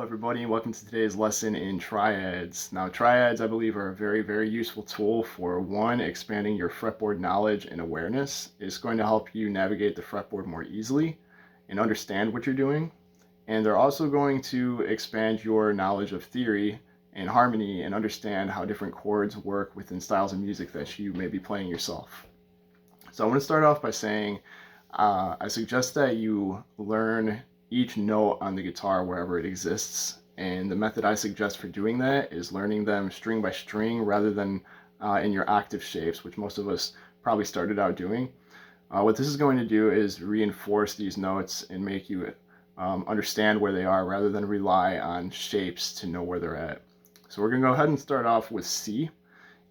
everybody, and welcome to today's lesson in triads. Now, triads, I believe, are a very useful tool for one, expanding your fretboard knowledge and awareness. It's going to help you navigate the fretboard more easily and understand what you're doing. And they're also going to expand your knowledge of theory and harmony and understand how different chords work within styles of music that you may be playing yourself. So I want to start off by saying I suggest that you learn each note on the guitar wherever it exists, and the method I suggest for doing that is learning them string by string rather than in your octave shapes, which most of us probably started out doing. What this is going to do is reinforce these notes and make you understand where they are rather than rely on shapes to know where they're at. So we're going to go ahead and start off with C,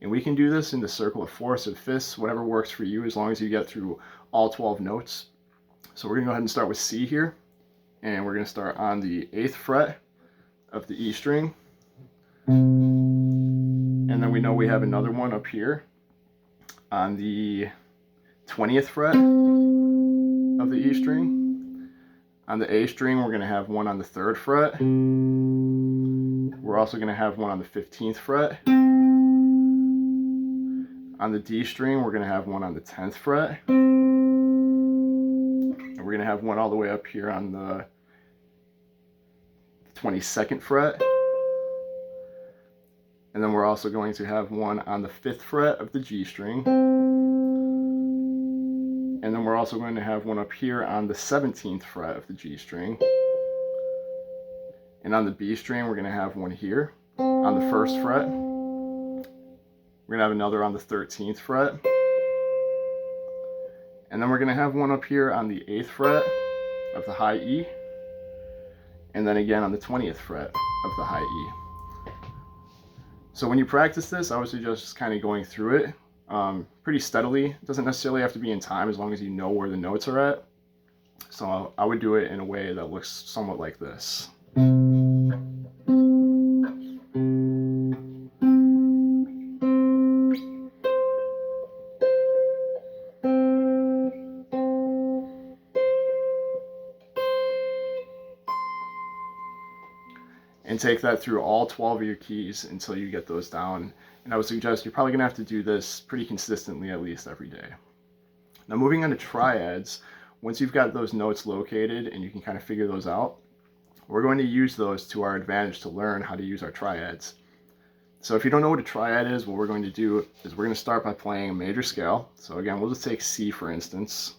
and we can do this in the circle of fourths or fifths, whatever works for you, as long as you get through all 12 notes. So we're going to go ahead and start with C here. And we're going to start on the 8th fret of the E string. And then we know we have another one up here on the 20th fret of the E string. On the A string, we're going to have one on the 3rd fret. We're also going to have one on the 15th fret. On the D string, we're going to have one on the 10th fret. We're going to have one all the way up here on the 22nd fret. And then we're also going to have one on the 5th fret of the G string. And then we're also going to have one up here on the 17th fret of the G string. And on the B string, we're going to have one here on the 1st fret. We're going to have another on the 13th fret. And then we're going to have one up here on the 8th fret of the high E, and then again on the 20th fret of the high E. So when you practice this, I would suggest just kind of going through it pretty steadily. It doesn't necessarily have to be in time as long as you know where the notes are at. So I would do it in a way that looks somewhat like this. And take that through all 12 of your keys until you get those down. And I would suggest you're probably going to have to do this pretty consistently, at least every day. Now, moving on to triads, once you've got those notes located and you can kind of figure those out, we're going to use those to our advantage to learn how to use our triads. So if you don't know what a triad is, what we're going to do is we're going to start by playing a major scale. So again, we'll just take C for instance.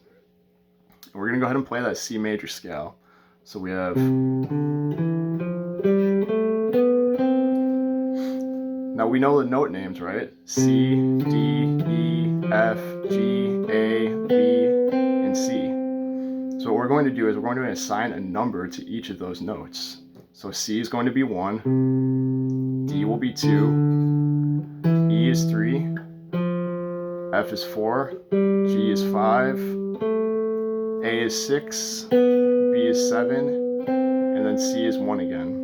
And we're going to go ahead and play that C major scale. So we have... Now we know the note names, right? C, D, E, F, G, A, B, and C. So what we're going to do is we're going to assign a number to each of those notes. So C is going to be 1, D will be 2, E is 3, F is 4, G is 5, A is 6, B is 7, and then C is 1 again.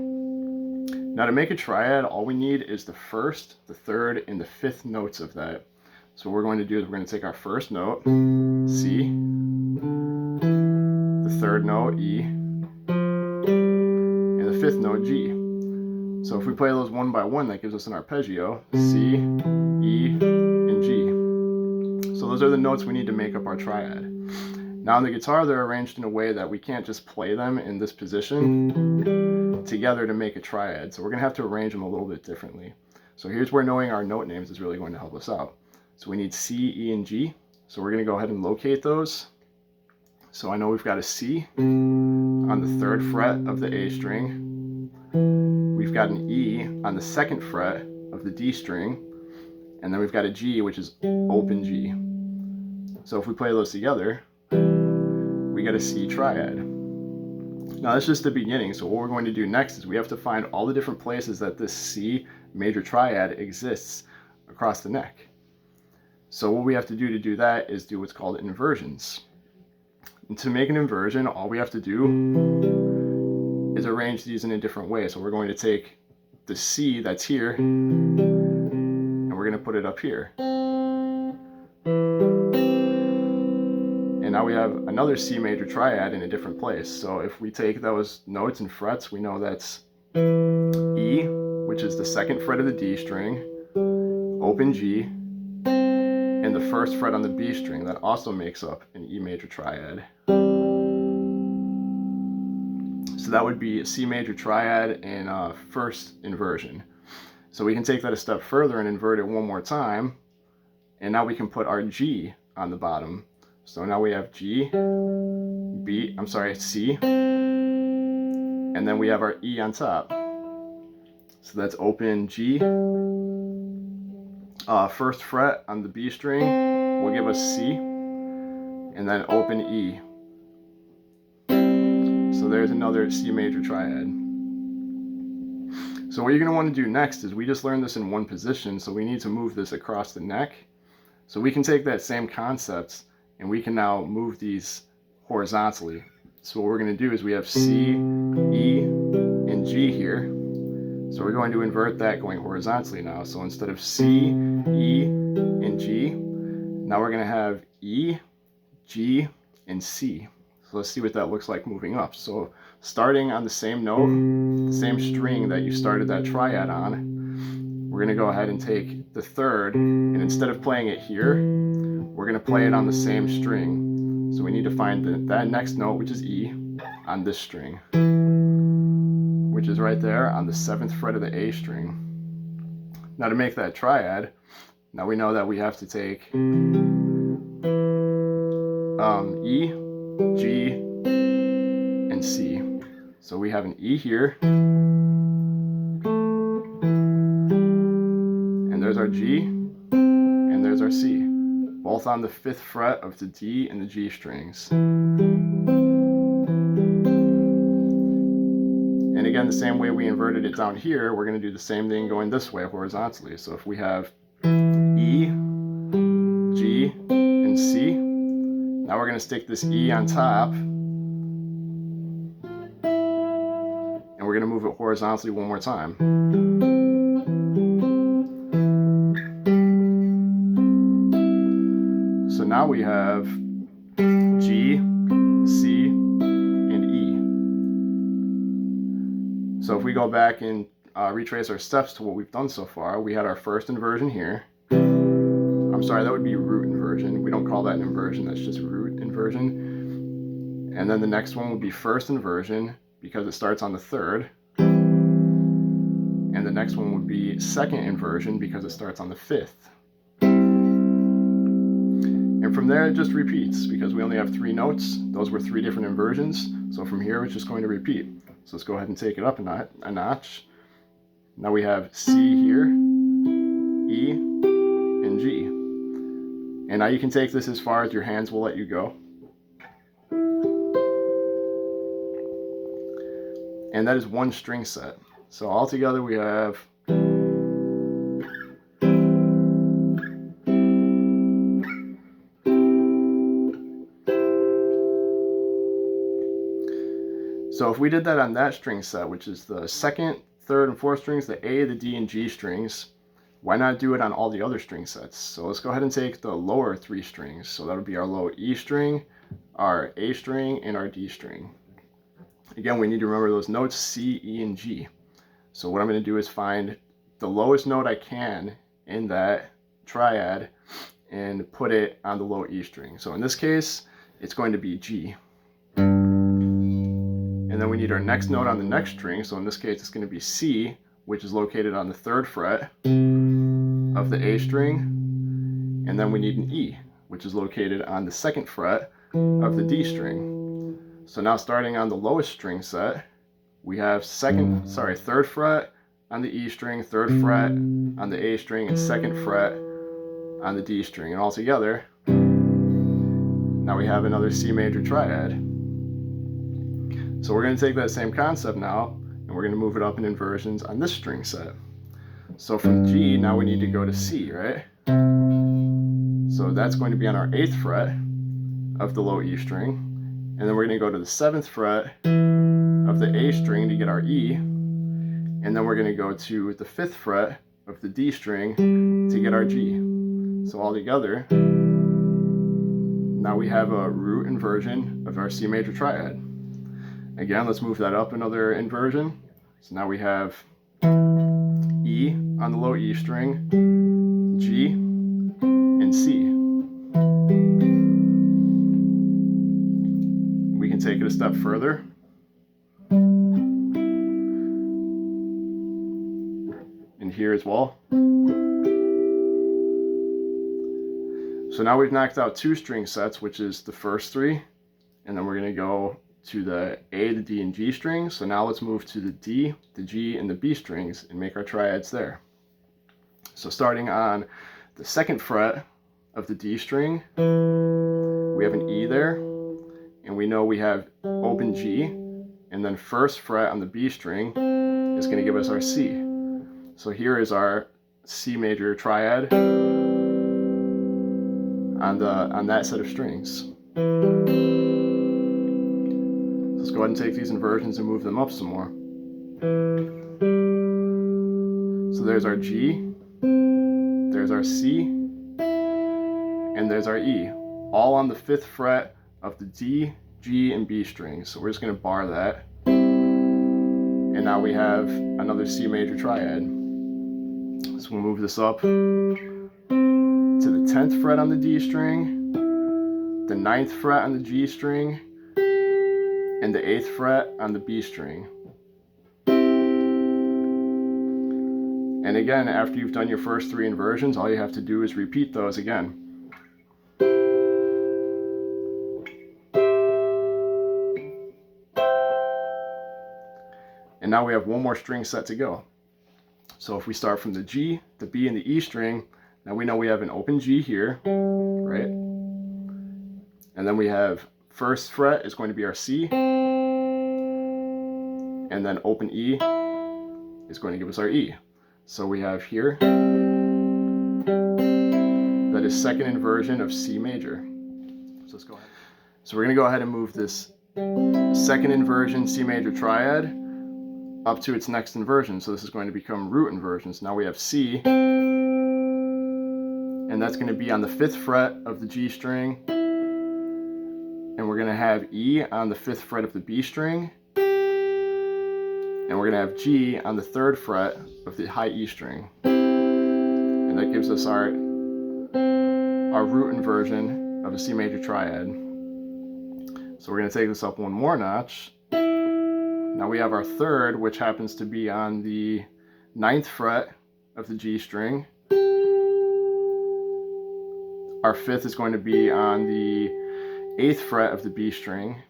Now to make a triad, all we need is the 1st, the 3rd, and the 5th notes of that. So what we're going to do is we're going to take our 1st note, C, the 3rd note, E, and the 5th note, G. So if we play those one by one, that gives us an arpeggio, C, E, and G. So those are the notes we need to make up our triad. Now on the guitar, they're arranged in a way that we can't just play them in this position together to make a triad. So we're going to have to arrange them a little bit differently. So here's where knowing our note names is really going to help us out. So we need C, E, and G. So we're going to go ahead and locate those. So I know we've got a C on the 3rd fret of the A string. We've got an E on the 2nd fret of the D string. And then we've got a G, which is open G. So if we play those together, we get a C triad. Now that's just the beginning, so what we're going to do next is we have to find all the different places that this C major triad exists across the neck. So what we have to do that is do what's called inversions. And to make an inversion, all we have to do is arrange these in a different way. So we're going to take the C that's here, and we're going to put it up here. And now we have another C major triad in a different place. So if we take those notes and frets, we know that's E, which is the second fret of the D string, open G, and the first fret on the B string. That also makes up an E major triad. So that would be a C major triad in first inversion. So we can take that a step further and invert it one more time, and now we can put our G on the bottom. So now we have G, C, and then we have our E on top. So that's open G, first fret on the B string will give us C, and then open E. So there's another C major triad. So what you're going to want to do next is, we just learned this in one position, so we need to move this across the neck. So we can take that same concept and we can now move these horizontally. So what we're going to do is, we have C, E, and G here. So we're going to invert that going horizontally now. So instead of C, E, and G, now we're going to have E, G, and C. So let's see what that looks like moving up. So starting on the same note, the same string that you started that triad on, we're going to go ahead and take the third, and instead of playing it here, we're going to play it on the same string. So we need to find that next note, which is E, on this string, which is right there on the 7th fret of the A string. Now to make that triad, now we know that we have to take E, G, and C. So we have an E here, and there's our G, and there's our C, both on the 5th fret of the D and the G strings. And again, the same way we inverted it down here, we're going to do the same thing going this way horizontally. So if we have E, G, and C, now we're going to stick this E on top, and we're going to move it horizontally one more time. So now we have G, C, and E. So if we go back and retrace our steps to what we've done so far, we had our first inversion here. I'm sorry, that would be root inversion. We don't call that an inversion, that's just root inversion. And then the next one would be first inversion, because it starts on the 3rd. And the next one would be second inversion, because it starts on the 5th. And from there it just repeats, because we only have 3 notes. Those were 3 different inversions. So from here it's just going to repeat. So let's go ahead and take it up a notch. Now we have C here, E, and G. And now you can take this as far as your hands will let you go. And that is one string set. So altogether we have So if we did that on that string set, which is the 2nd, 3rd, and 4th strings, the A, the D, and G strings, why not do it on all the other string sets? So let's go ahead and take the lower 3 strings. So that would be our low E string, our A string, and our D string. Again, we need to remember those notes C, E, and G. So what I'm going to do is find the lowest note I can in that triad and put it on the low E string. So in this case, it's going to be G. And then we need our next note on the next string. So in this case, it's going to be C, which is located on the 3rd fret of the A string. And then we need an E, which is located on the 2nd fret of the D string. So now starting on the lowest string set, we have 3rd fret on the E string, 3rd fret on the A string, and 2nd fret on the D string. And all together, now we have another C major triad. So we're going to take that same concept now, and we're going to move it up in inversions on this string set. So from G, now we need to go to C, right? So that's going to be on our 8th fret of the low E string. And then we're going to go to the 7th fret of the A string to get our E. And then we're going to go to the 5th fret of the D string to get our G. So all together, now we have a root inversion of our C major triad. Again, let's move that up another inversion. So now we have E on the low E string, G, and C. We can take it a step further. And here as well. So now we've knocked out 2 string sets, which is the first 3, and then we're going to go to the A, the D, and G strings. So now let's move to the D, the G, and the B strings and make our triads there. So starting on the 2nd fret of the D string, we have an E there, and we know we have open G, and then 1st fret on the B string is going to give us our C. So here is our C major triad on that set of strings. Let's go ahead and take these inversions and move them up some more. So there's our G, there's our C, and there's our E, all on the 5th fret of the D, G, and B strings. So we're just going to bar that. And now we have another C major triad. So we'll move this up to the 10th fret on the D string, the 9th fret on the G string, and the 8th fret on the B string. And again, after you've done your first 3 inversions, all you have to do is repeat those again. And now we have one more string set to go. So if we start from the G, the B, and the E string, now we know we have an open G here, right? And then we have 1st fret is going to be our C, and then open E is going to give us our E. So we have here, that is 2nd inversion of C major. So let's go ahead. So we're going to go ahead and move this 2nd inversion C major triad up to its next inversion. So this is going to become root inversions. Now we have C, and that's going to be on the 5th fret of the G string, and we're going to have E on the 5th fret of the B string, and we're going to have G on the 3rd fret of the high E string. And that gives us our root inversion of a C major triad. So we're going to take this up one more notch. Now we have our 3rd, which happens to be on the 9th fret of the G string. Our 5th is going to be on the 8th fret of the B string,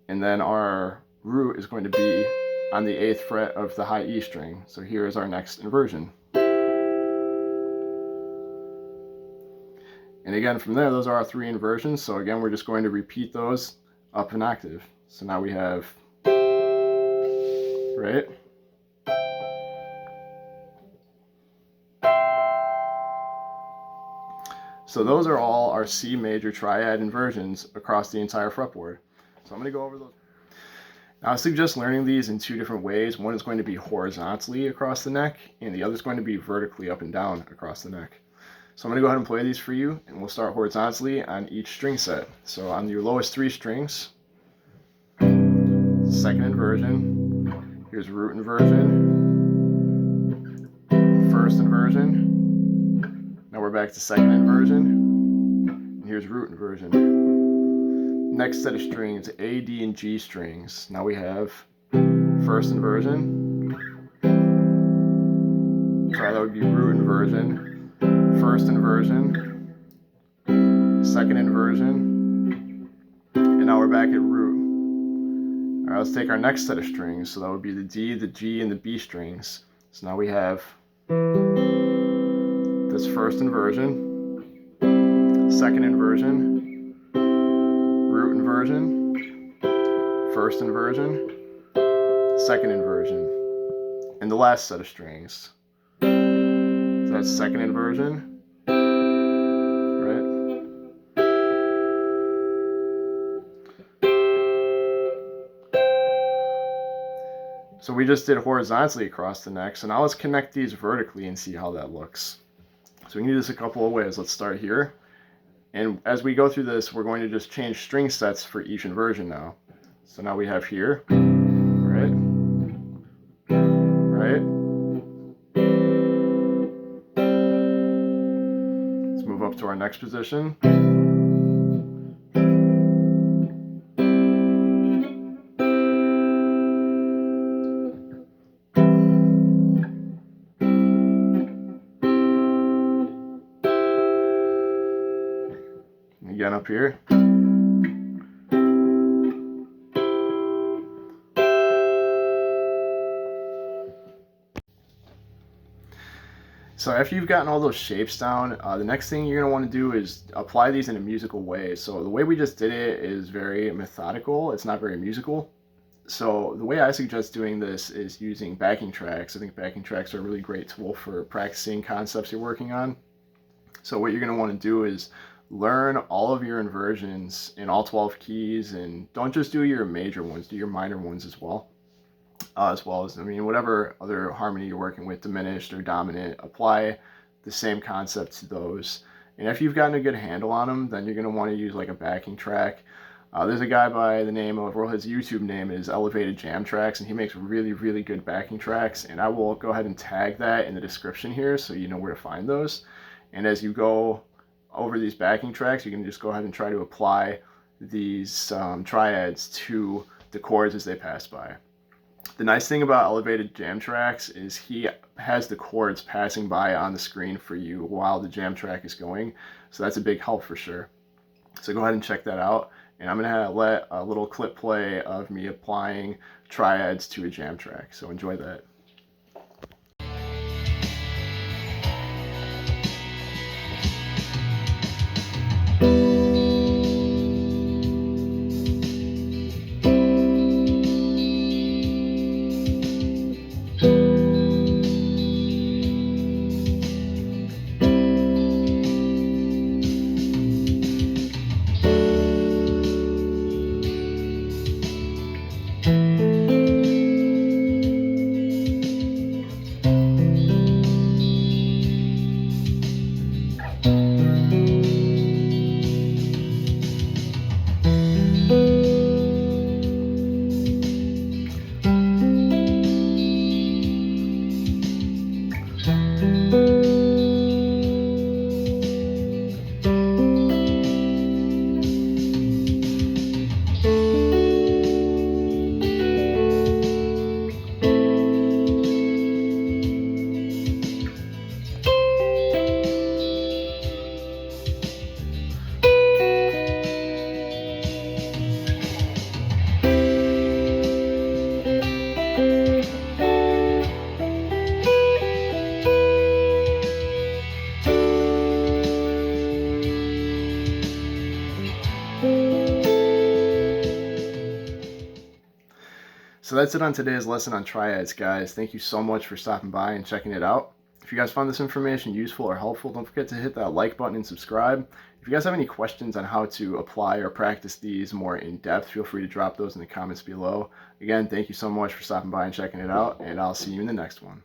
and then our root is going to be on the 8th fret of the high E string. So here is our next inversion. And again, from there, those are our 3 inversions. So again, we're just going to repeat those up an octave. So now we have, right? So those are all our C major triad inversions across the entire fretboard. So I'm going to go over those. Now I suggest learning these in 2 different ways. One is going to be horizontally across the neck, and the other is going to be vertically up and down across the neck. So I'm going to go ahead and play these for you, and we'll start horizontally on each string set. So on your lowest 3 strings, 2nd inversion, here's root inversion, 1st inversion, now we're back to 2nd inversion, and here's root inversion. Next set of strings, A, D, and G strings. Now we have 1st inversion, sorry, that would be root inversion, 1st inversion, 2nd inversion, and now we're back at root. Alright, let's take our next set of strings. So that would be the D, the G, and the B strings. So now we have this 1st inversion, 2nd inversion, root inversion, 1st inversion, 2nd inversion, and the last set of strings. So that's 2nd inversion, right? So we just did horizontally across the neck. So now let's connect these vertically and see how that looks. So we can do this a couple of ways. Let's start here. And as we go through this, we're going to just change string sets for each inversion now. So now we have here, right? next position. Again up here. So after you've gotten all those shapes down, the next thing you're going to want to do is apply these in a musical way. So the way we just did it is very methodical. It's not very musical. So the way I suggest doing this is using backing tracks. I think backing tracks are a really great tool for practicing concepts you're working on. So what you're going to want to do is learn all of your inversions in all 12 keys, and don't just do your major ones, do your minor ones as well. As well as, I mean, whatever other harmony you're working with, diminished or dominant, apply the same concept to those. And if you've gotten a good handle on them, then you're going to want to use like a backing track. There's a guy by the name of, well, his YouTube name is Elevated Jam Tracks, and he makes really, really good backing tracks. And I will go ahead and tag that in the description here so you know where to find those. And as you go over these backing tracks, you can just go ahead and try to apply these triads to the chords as they pass by. The nice thing about Elevated Jam Tracks is he has the chords passing by on the screen for you while the jam track is going. So that's a big help for sure. So go ahead and check that out. And I'm going to let a little clip play of me applying triads to a jam track. So enjoy that. So that's it on today's lesson on triads, guys. Thank you so much for stopping by and checking it out. If you guys found this information useful or helpful, don't forget to hit that like button and subscribe. If you guys have any questions on how to apply or practice these more in depth, feel free to drop those in the comments below. Again, thank you so much for stopping by and checking it out, and I'll see you in the next one.